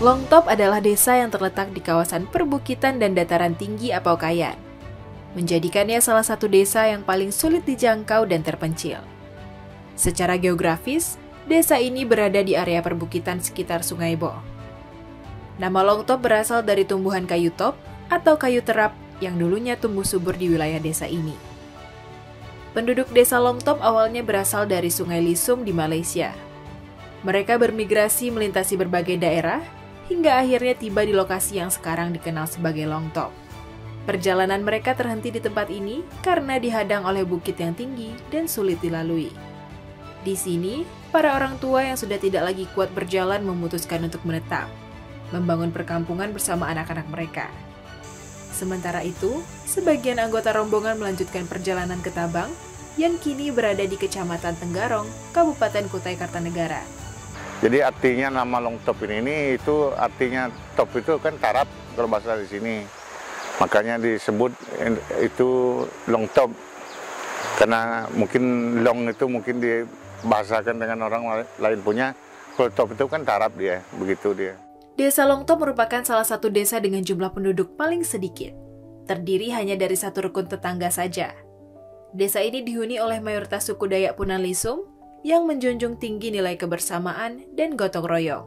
Longtop adalah desa yang terletak di kawasan perbukitan dan dataran tinggi Apaukayan, menjadikannya salah satu desa yang paling sulit dijangkau dan terpencil. Secara geografis, desa ini berada di area perbukitan sekitar Sungai Boh. Nama Longtop berasal dari tumbuhan kayu top atau kayu terap yang dulunya tumbuh subur di wilayah desa ini. Penduduk desa Longtop awalnya berasal dari Sungai Lisum di Malaysia. Mereka bermigrasi melintasi berbagai daerah, hingga akhirnya tiba di lokasi yang sekarang dikenal sebagai Longtop. Perjalanan mereka terhenti di tempat ini karena dihadang oleh bukit yang tinggi dan sulit dilalui. Di sini, para orang tua yang sudah tidak lagi kuat berjalan memutuskan untuk menetap, membangun perkampungan bersama anak-anak mereka. Sementara itu, sebagian anggota rombongan melanjutkan perjalanan ke Tabang, yang kini berada di Kecamatan Tenggarong, Kabupaten Kutai Kartanegara. Jadi artinya nama Longtop ini itu artinya top itu kan tarap kalau bahasa di sini. Makanya disebut itu Longtop. Karena mungkin long itu mungkin dibahasakan dengan orang lain punya. Kalau top itu kan tarap dia, begitu dia. Desa Longtop merupakan salah satu desa dengan jumlah penduduk paling sedikit. Terdiri hanya dari satu rukun tetangga saja. Desa ini dihuni oleh mayoritas suku Dayak Punan Lisum yang menjunjung tinggi nilai kebersamaan dan gotong royong.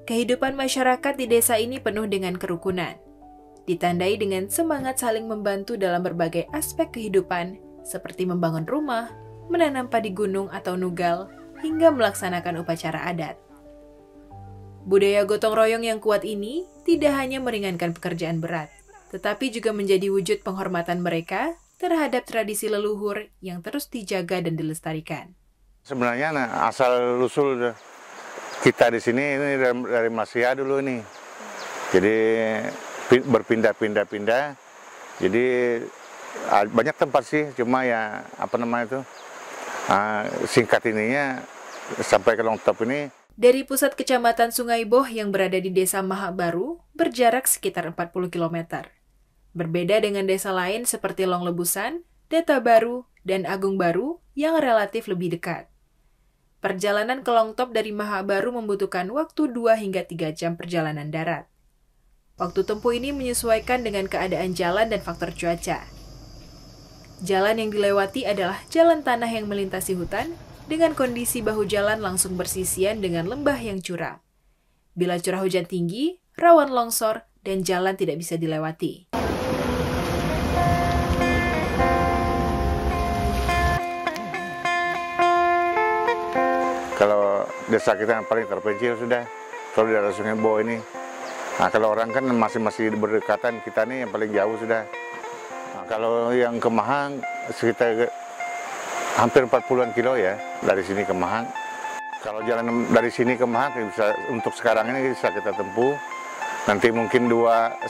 Kehidupan masyarakat di desa ini penuh dengan kerukunan, ditandai dengan semangat saling membantu dalam berbagai aspek kehidupan, seperti membangun rumah, menanam padi gunung atau nugal, hingga melaksanakan upacara adat. Budaya gotong royong yang kuat ini tidak hanya meringankan pekerjaan berat, tetapi juga menjadi wujud penghormatan mereka terhadap tradisi leluhur yang terus dijaga dan dilestarikan. Sebenarnya asal-usul kita di sini ini dari Malaysia dulu nih. Jadi berpindah-pindah. Jadi banyak tempat sih, cuma ya apa namanya itu singkat ininya sampai ke Longtop ini. Dari pusat Kecamatan Sungai Boh yang berada di Desa Mahak Baru berjarak sekitar 40 km. Berbeda dengan desa lain seperti Long Lebusan, Data Baru, dan Agung Baru yang relatif lebih dekat. Perjalanan ke Longtop dari Mahak Baru membutuhkan waktu 2 hingga 3 jam perjalanan darat. Waktu tempuh ini menyesuaikan dengan keadaan jalan dan faktor cuaca. Jalan yang dilewati adalah jalan tanah yang melintasi hutan, dengan kondisi bahu jalan langsung bersisian dengan lembah yang curam. Bila curah hujan tinggi, rawan longsor, dan jalan tidak bisa dilewati. Kalau desa kita yang paling terpencil sudah, kalau di daerah Sungai Boh ini. Nah, kalau orang kan masih berdekatan, kita nih yang paling jauh sudah. Nah, kalau yang ke Mahang, sekitar hampir 40-an kilo ya, dari sini ke Mahang. Kalau jalan dari sini ke Mahang, bisa, untuk sekarang ini bisa kita tempuh. Nanti mungkin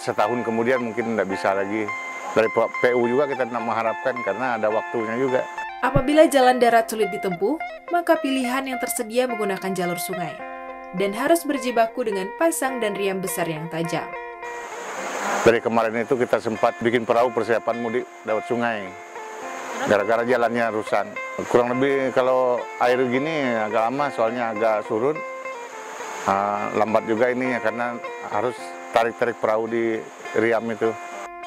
setahun kemudian mungkin tidak bisa lagi. Dari PU juga kita mengharapkan, karena ada waktunya juga. Apabila jalan darat sulit ditempuh, maka pilihan yang tersedia menggunakan jalur sungai, dan harus berjibaku dengan pasang dan riam besar yang tajam. Dari kemarin itu kita sempat bikin perahu persiapan mudik lewat sungai, gara-gara jalannya rusak. Kurang lebih kalau air gini agak lama, soalnya agak surut. Lambat juga ini ya, karena harus tarik-tarik perahu di riam itu.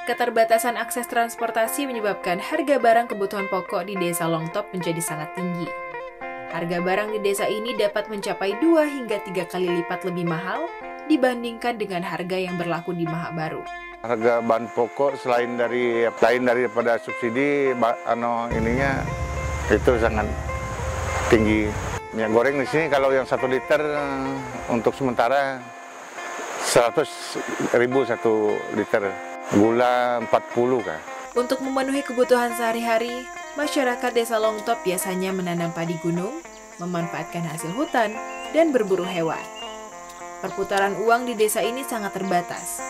Keterbatasan akses transportasi menyebabkan harga barang kebutuhan pokok di desa Longtop menjadi sangat tinggi. Harga barang di desa ini dapat mencapai 2 hingga 3 kali lipat lebih mahal dibandingkan dengan harga yang berlaku di Mahak Baru. Harga bahan pokok selain daripada subsidi, ininya itu sangat tinggi. Minyak goreng di sini kalau yang 1 liter untuk sementara 100.000 1 liter. Gula 40 kan. Untuk memenuhi kebutuhan sehari-hari, masyarakat desa Longtop biasanya menanam padi gunung, memanfaatkan hasil hutan, dan berburu hewan. Perputaran uang di desa ini sangat terbatas,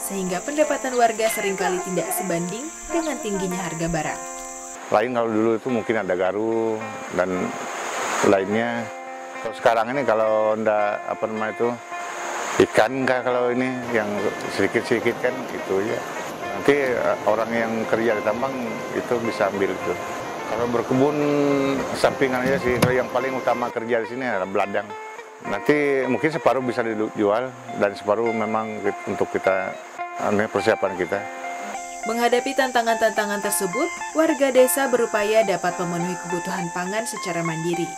sehingga pendapatan warga seringkali tidak sebanding dengan tingginya harga barang. Lain kalau dulu itu mungkin ada garu dan lainnya. Kalau sekarang ini kalau enggak ikan enggak, kalau ini yang sedikit-sedikit kan itu ya. Nanti orang yang kerja di tambang itu bisa ambil itu. Kalau berkebun sampingan aja sih, yang paling utama kerja di sini adalah beladang. Nanti mungkin separuh bisa dijual dan separuh memang untuk kita persiapan kita. Menghadapi tantangan-tantangan tersebut, warga desa berupaya dapat memenuhi kebutuhan pangan secara mandiri.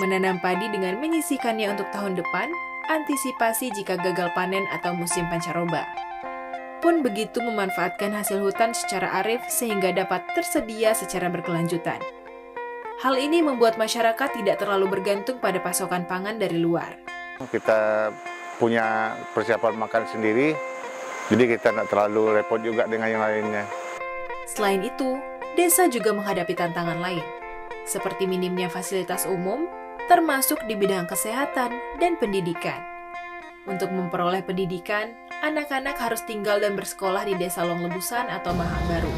Menanam padi dengan menyisihkannya untuk tahun depan, antisipasi jika gagal panen atau musim pancaroba. Pun begitu memanfaatkan hasil hutan secara arif sehingga dapat tersedia secara berkelanjutan. Hal ini membuat masyarakat tidak terlalu bergantung pada pasokan pangan dari luar. Kita punya persiapan makan sendiri, jadi kita tidak terlalu repot juga dengan yang lainnya. Selain itu, desa juga menghadapi tantangan lain, seperti minimnya fasilitas umum, termasuk di bidang kesehatan dan pendidikan. Untuk memperoleh pendidikan, anak-anak harus tinggal dan bersekolah di Desa Longlebusan atau Mahang Baru.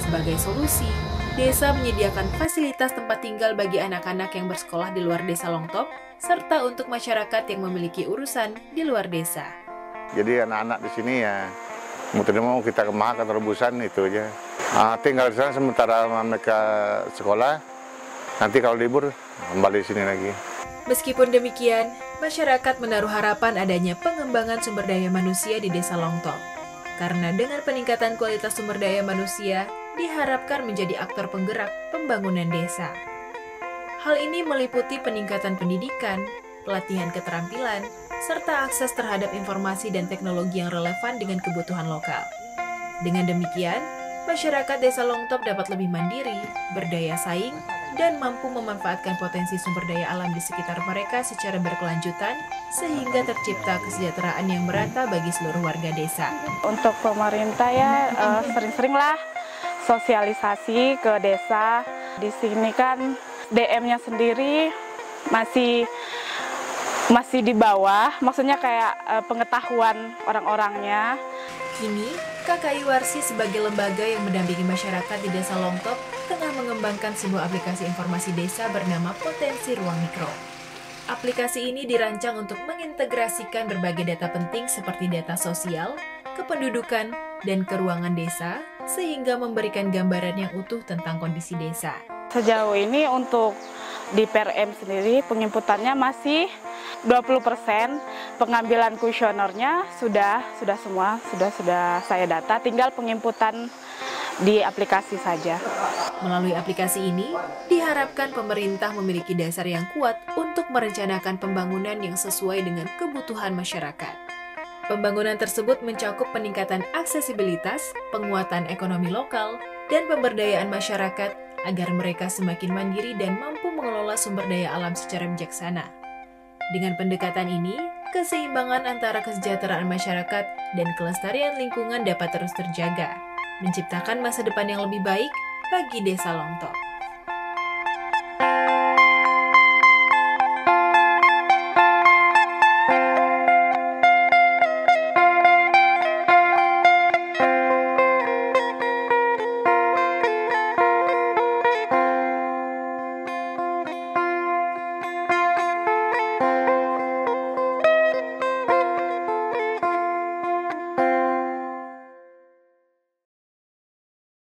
Sebagai solusi, desa menyediakan fasilitas tempat tinggal bagi anak-anak yang bersekolah di luar Desa Longtop, serta untuk masyarakat yang memiliki urusan di luar desa. Jadi anak-anak di sini ya, mau tidak mau kita ke Mahang atau Rebusan itu aja. Tinggal di sana sementara mereka sekolah, nanti kalau libur kembali di sini lagi. Meskipun demikian, masyarakat menaruh harapan adanya pengembangan sumber daya manusia di Desa Longtop. Karena dengan peningkatan kualitas sumber daya manusia, diharapkan menjadi aktor penggerak pembangunan desa. Hal ini meliputi peningkatan pendidikan, pelatihan keterampilan, serta akses terhadap informasi dan teknologi yang relevan dengan kebutuhan lokal. Dengan demikian, masyarakat Desa Longtop dapat lebih mandiri, berdaya saing, dan mampu memanfaatkan potensi sumber daya alam di sekitar mereka secara berkelanjutan, sehingga tercipta kesejahteraan yang merata bagi seluruh warga desa. Untuk pemerintah ya sering-seringlah sosialisasi ke desa. Di sini kan DM-nya sendiri masih di bawah, maksudnya kayak pengetahuan orang-orangnya. Kini, KKI Warsi sebagai lembaga yang mendampingi masyarakat di Desa Longtop tengah mengembangkan sebuah aplikasi informasi desa bernama Potensi Ruang Mikro. Aplikasi ini dirancang untuk mengintegrasikan berbagai data penting seperti data sosial, kependudukan, dan keuangan desa, sehingga memberikan gambaran yang utuh tentang kondisi desa. Sejauh ini untuk di PRM sendiri penginputannya masih 20%, pengambilan kuesionernya sudah semua sudah saya data, tinggal penginputan di aplikasi saja. Melalui aplikasi ini, diharapkan pemerintah memiliki dasar yang kuat untuk merencanakan pembangunan yang sesuai dengan kebutuhan masyarakat. Pembangunan tersebut mencakup peningkatan aksesibilitas, penguatan ekonomi lokal, dan pemberdayaan masyarakat agar mereka semakin mandiri dan mampu mengelola sumber daya alam secara bijaksana. Dengan pendekatan ini, keseimbangan antara kesejahteraan masyarakat dan kelestarian lingkungan dapat terus terjaga, menciptakan masa depan yang lebih baik bagi Desa Longtop.